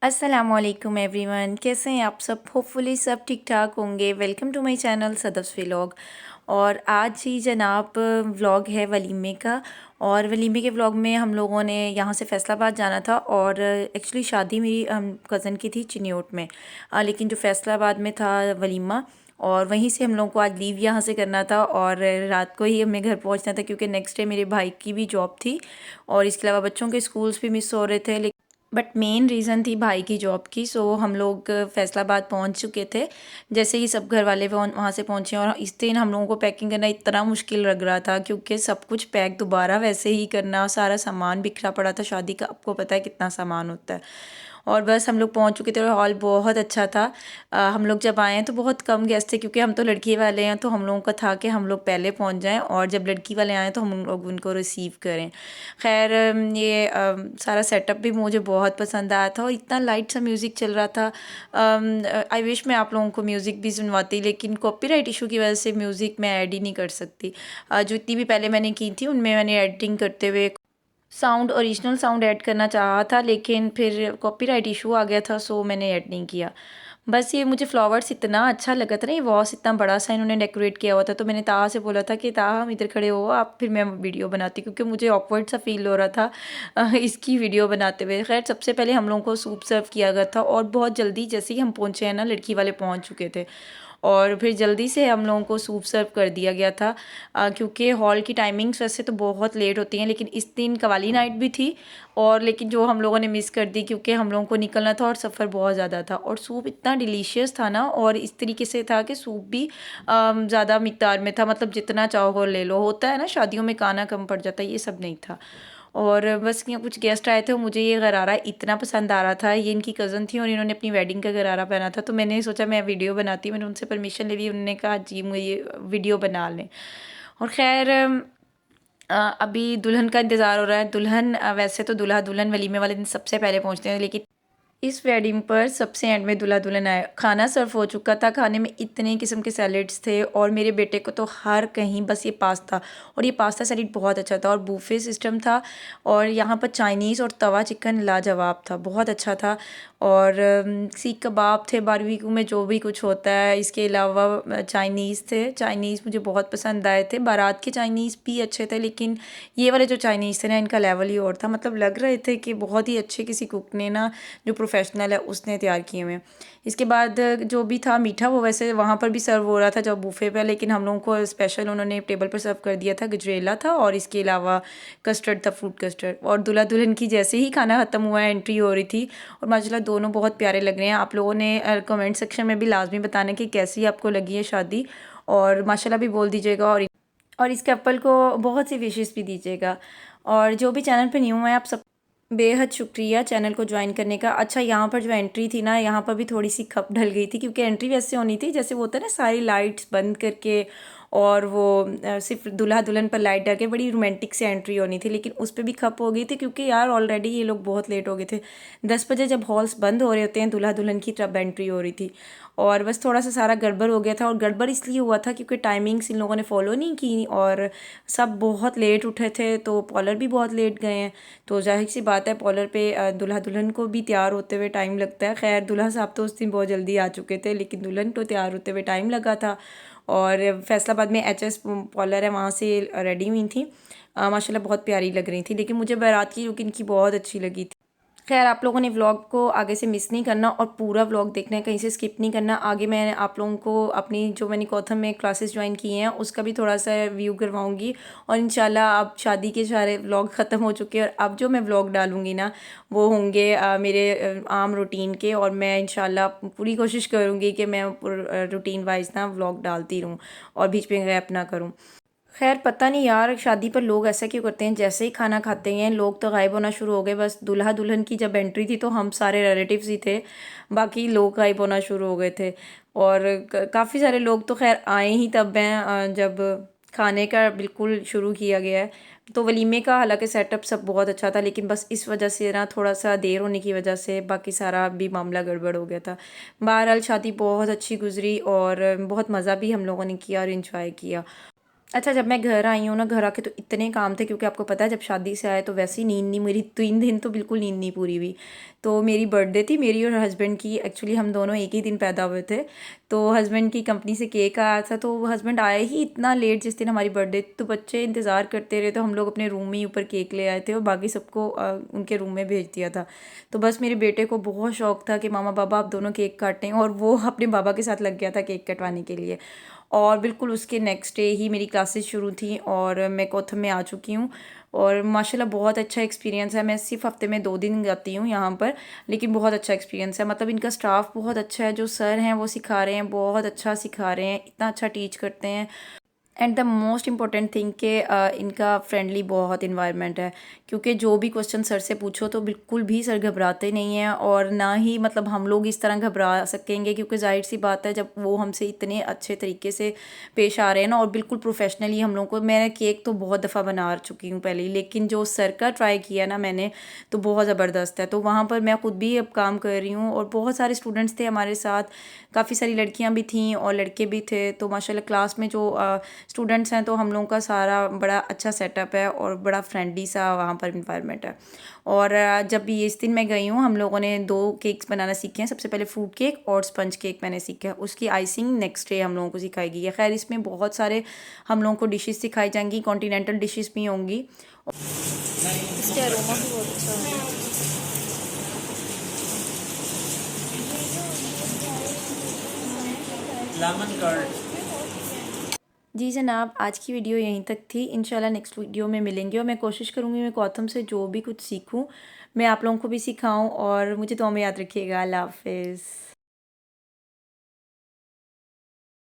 अस्सलामुअलैकुम एवरीवन, कैसे हैं आप सब। होपफुली सब ठीक ठाक होंगे। Welcome to my channel Sadaf's vlog. और आज ही जनाब व्लॉग है वलीमे का। और वलीमे के व्लॉग में हम लोगों ने यहाँ से फैसलाबाद जाना था और एक्चुअली शादी मेरी कज़न की थी चिन्योट में। लेकिन जो फैसलाबाद में था वलीमा, और वहीं से हम लोगों को आज लीव यहाँ से करना था और रात को ही हमें घर पहुँचना था क्योंकि नेक्स्ट डे मेरे भाई की भी जॉब थी और इसके अलावा बच्चों के स्कूल्स भी मिस हो रहे थे। बट मेन रीज़न थी भाई की जॉब की। सो हम लोग फैसलाबाद पहुंच चुके थे। जैसे ही सब घर वाले वहाँ से पहुंचे, और इस दिन हम लोगों को पैकिंग करना इतना मुश्किल लग रहा था क्योंकि सब कुछ पैक दोबारा वैसे ही करना, सारा सामान बिखरा पड़ा था। शादी का आपको पता है कितना सामान होता है। और बस हम लोग पहुंच चुके थे और हॉल बहुत अच्छा था। हम लोग जब आए हैं तो बहुत कम गेस्ट थे क्योंकि हम तो लड़की वाले हैं, तो हम लोगों का था कि हम लोग पहले पहुंच जाएं और जब लड़की वाले आए तो हम लोग उनको रिसीव करें। खैर ये सारा सेटअप भी मुझे बहुत पसंद आया था और इतना लाइट सा म्यूज़िक चल रहा था। आई विश मैं आप लोगों को म्यूज़िक भी सुनवाती, लेकिन कॉपीराइट इशू की वजह से म्यूज़िक मैं ऐड ही नहीं कर सकती। जो इतनी भी पहले मैंने की थी उनमें मैंने एडिटिंग करते हुए साउंड, ओरिजिनल साउंड ऐड करना चाहा था, लेकिन फिर कॉपीराइट इशू आ गया था, सो मैंने ऐड नहीं किया। बस ये मुझे फ्लावर्स इतना अच्छा लगा था ना, ये वॉस इतना बड़ा सा इन्होंने डेकोरेट किया हुआ था। तो मैंने ताहा से बोला था कि ताहा हम इधर खड़े हो आप, फिर मैं वीडियो बनाती, क्योंकि मुझे ऑकवर्ड सा फील हो रहा था इसकी वीडियो बनाते हुए। खैर सबसे पहले हम लोगों को सूप सर्व किया गया था और बहुत जल्दी जैसे ही हम पहुँचे हैं ना, लड़की वाले पहुँच चुके थे और फिर जल्दी से हम लोगों को सूप सर्व कर दिया गया था। क्योंकि हॉल की टाइमिंग्स वैसे तो बहुत लेट होती हैं, लेकिन इस दिन कवाली नाइट भी थी और लेकिन जो हम लोगों ने मिस कर दी क्योंकि हम लोगों को निकलना था और सफ़र बहुत ज़्यादा था। और सूप इतना डिलीशियस था ना, और इस तरीके से था कि सूप भी ज़्यादा मिकदार में था, मतलब जितना चाहो ले लो। होता है ना शादियों में खाना कम पड़ जाता है, ये सब नहीं था। और बस यहाँ कुछ गेस्ट आए थे, मुझे ये गरारा इतना पसंद आ रहा था। ये इनकी कज़न थी और इन्होंने अपनी वेडिंग का गरारा पहना था, तो मैंने सोचा मैं वीडियो बनाती हूँ। मैंने उनसे परमिशन ले ली, उन्होंने कहा जी मुझे ये वीडियो बना लें। और खैर अभी दुल्हन का इंतज़ार हो रहा है। दुल्हन वैसे तो दूल्हा दुल्हन वलीमे वाले दिन सबसे पहले पहुँचते हैं, लेकिन इस वेडिंग पर सबसे एंड में दूल्हा दुल्हन आया। खाना सर्व हो चुका था, खाने में इतने किस्म के सैलेड्स थे और मेरे बेटे को तो हर कहीं बस ये पास्ता, और ये पास्ता सैलेड बहुत अच्छा था और बूफे सिस्टम था। और यहाँ पर चाइनीज़ और तवा चिकन लाजवाब था, बहुत अच्छा था। और सीख कबाब थे, बारबेक्यू में जो भी कुछ होता है। इसके अलावा चाइनीज़ थे, चाइनीज़ मुझे बहुत पसंद आए थे। बारात के चाइनीज़ भी अच्छे थे, लेकिन ये वाले जो चाइनीज़ थे ना, इनका लेवल ही और था। मतलब लग रहे थे कि बहुत ही अच्छे किसी कुक ने ना, जो प्रोफेशनल है उसने तैयार किए हुए। इसके बाद जो भी था मीठा, वो वैसे वहाँ पर भी सर्व हो रहा था जब बूफे पे, लेकिन हम लोगों को स्पेशल उन्होंने टेबल पर सर्व कर दिया था। गजरेला था और इसके अलावा कस्टर्ड था, फ्रूट कस्टर्ड। और दूल्हा दुल्हन की जैसे ही खाना ख़त्म हुआ है, एंट्री हो रही थी और माशाल्लाह दोनों बहुत प्यारे लग रहे हैं। आप लोगों ने कमेंट सेक्शन में भी लाजमी बताना कि कैसी आपको लगी है शादी, और माशाल्लाह भी बोल दीजिएगा। और इस कपल को बहुत सी विशेस भी दीजिएगा। और जो भी चैनल पे न्यू है, आप सब बेहद शुक्रिया चैनल को ज्वाइन करने का। अच्छा, यहाँ पर जो एंट्री थी ना, यहाँ पर भी थोड़ी सी खप ढल गई थी क्योंकि एंट्री वैसे होनी थी जैसे वो होता है ना, सारी लाइट्स बंद करके और वो सिर्फ दूल्हा दुल्हन पर लाइट डाल के बड़ी रोमांटिक से एंट्री होनी थी, लेकिन उस पर भी खप हो गई थी क्योंकि यार ऑलरेडी ये लोग बहुत लेट हो गए थे। 10 बजे जब हॉल्स बंद हो रहे होते हैं, दूल्हा दुल्हन की तब एंट्री हो रही थी। और बस थोड़ा सा सारा गड़बड़ हो गया था, और गड़बड़ इसलिए हुआ था क्योंकि टाइमिंग्स इन लोगों ने फॉलो नहीं की और सब बहुत लेट उठे थे, तो पॉलर भी बहुत लेट गए हैं। तो जाहिर सी बात है पॉलर पे दूल्हा दुल्हन को भी तैयार होते हुए टाइम लगता है। खैर दूल्हा साहब तो उस दिन बहुत जल्दी आ चुके थे, लेकिन दुल्हन को तैयार होते हुए टाइम लगा था। और फैसलाबाद में एचएस पॉलर है, वहाँ से रेडी हुई थी। माशाल्लाह बहुत प्यारी लग रही थी, लेकिन मुझे बारात की लुक इनकी बहुत अच्छी लगी थी। खैर आप लोगों ने व्लॉग को आगे से मिस नहीं करना और पूरा व्लॉग देखना है, कहीं से स्किप नहीं करना। आगे मैं आप लोगों को अपनी जो मैंने कॉथम में क्लासेस ज्वाइन की हैं उसका भी थोड़ा सा व्यू करवाऊंगी। और इंशाल्लाह अब शादी के सारे व्लॉग ख़त्म हो चुके हैं और अब जो मैं व्लॉग डालूंगी ना, वो होंगे मेरे आम रूटीन के। और मैं इंशाल्लाह पूरी कोशिश करूँगी कि मैं रूटीन वाइज ना व्लॉग डालती रहूँ और बीच में गैप ना करूँ। खैर पता नहीं यार, शादी पर लोग ऐसा क्यों करते हैं, जैसे ही खाना खाते हैं लोग तो गायब होना शुरू हो गए। बस दूल्हा दुल्हन की जब एंट्री थी तो हम सारे रिलेटिव्स ही थे, बाकी लोग गायब होना शुरू हो गए थे। और काफ़ी सारे लोग तो खैर आए ही तब हैं जब खाने का बिल्कुल शुरू किया गया है। तो वलीमे का हालांकि सेटअप सब बहुत अच्छा था, लेकिन बस इस वजह से ना थोड़ा सा देर होने की वजह से बाकी सारा भी मामला गड़बड़ हो गया था। बहरहाल शादी बहुत अच्छी गुजरी और बहुत मज़ा भी हम लोगों ने किया और इन्जॉय किया। अच्छा, जब मैं घर आई हूँ ना, घर आके तो इतने काम थे, क्योंकि आपको पता है जब शादी से आए तो वैसे ही नींद नहीं, मेरी 3 दिन तो बिल्कुल नींद नहीं पूरी हुई। तो मेरी बर्थडे थी, मेरी और हस्बैंड की, एक्चुअली हम दोनों एक ही दिन पैदा हुए थे। तो हस्बैंड की कंपनी से केक आया था, तो हस्बैंड आए ही इतना लेट जिस दिन हमारी बर्थडे, तो बच्चे इंतज़ार करते रहे, तो हम लोग अपने रूम में ही ऊपर केक ले आए थे और बाकी सबको उनके रूम में भेज दिया था। तो बस मेरे बेटे को बहुत शौक था कि मामा पापा आप दोनों केक काटें, और वो अपने बाबा के साथ लग गया था केक कटवाने के लिए। और बिल्कुल उसके नेक्स्ट डे ही मेरी क्लासेस शुरू थी और मैं कोथम में आ चुकी हूँ। और माशाल्लाह बहुत अच्छा एक्सपीरियंस है। मैं सिर्फ हफ्ते में 2 दिन जाती हूँ यहाँ पर, लेकिन बहुत अच्छा एक्सपीरियंस है। मतलब इनका स्टाफ बहुत अच्छा है, जो सर हैं वो सिखा रहे हैं, बहुत अच्छा सिखा रहे हैं, इतना अच्छा टीच करते हैं। And the most important thing कि इनका फ्रेंडली बहुत इन्वायरमेंट है, क्योंकि जो भी क्वेश्चन सर से पूछो तो बिल्कुल भी सर घबराते नहीं हैं, और ना ही मतलब हम लोग इस तरह घबरा सकेंगे, क्योंकि जाहिर सी बात है जब वो हमसे इतने अच्छे तरीके से पेश आ रहे हैं ना, और बिल्कुल प्रोफेशनली हम लोग को। मैं केक तो बहुत दफ़ा बना चुकी हूँ पहले ही, लेकिन जो सर का ट्राई किया ना मैंने, तो बहुत ज़बरदस्त है। तो वहाँ पर मैं खुद भी अब काम कर रही हूँ, और बहुत सारे स्टूडेंट्स थे हमारे साथ, काफ़ी सारी लड़कियाँ भी थीं और लड़के भी थे। तो माशाल्लाह क्लास में जो स्टूडेंट्स हैं, तो हम लोगों का सारा बड़ा अच्छा सेटअप है और बड़ा फ्रेंडली सा वहाँ पर इन्वायरमेंट है। और जब भी इस दिन मैं गई हूँ, हम लोगों ने 2 केक्स बनाना सीखे हैं। सबसे पहले फ्रूट केक और स्पंज केक मैंने सीखा है, उसकी आइसिंग नेक्स्ट डे हम लोगों को सिखाई गई है। खैर इसमें बहुत सारे हम लोगों को डिशेस सिखाई जाएंगी, कॉन्टिनेंटल डिशेस भी होंगी। इसके अरोमा भी बहुत अच्छा है। Lemon curd. जी जनाब, आज की वीडियो यहीं तक थी। इंशाल्लाह नेक्स्ट वीडियो में मिलेंगे, और मैं कोशिश करूँगी मैं गौतम से जो भी कुछ सीखूँ मैं आप लोगों को भी सिखाऊँ, और मुझे दुआ में याद रखिएगा। अल्लाह हाफ़िज़।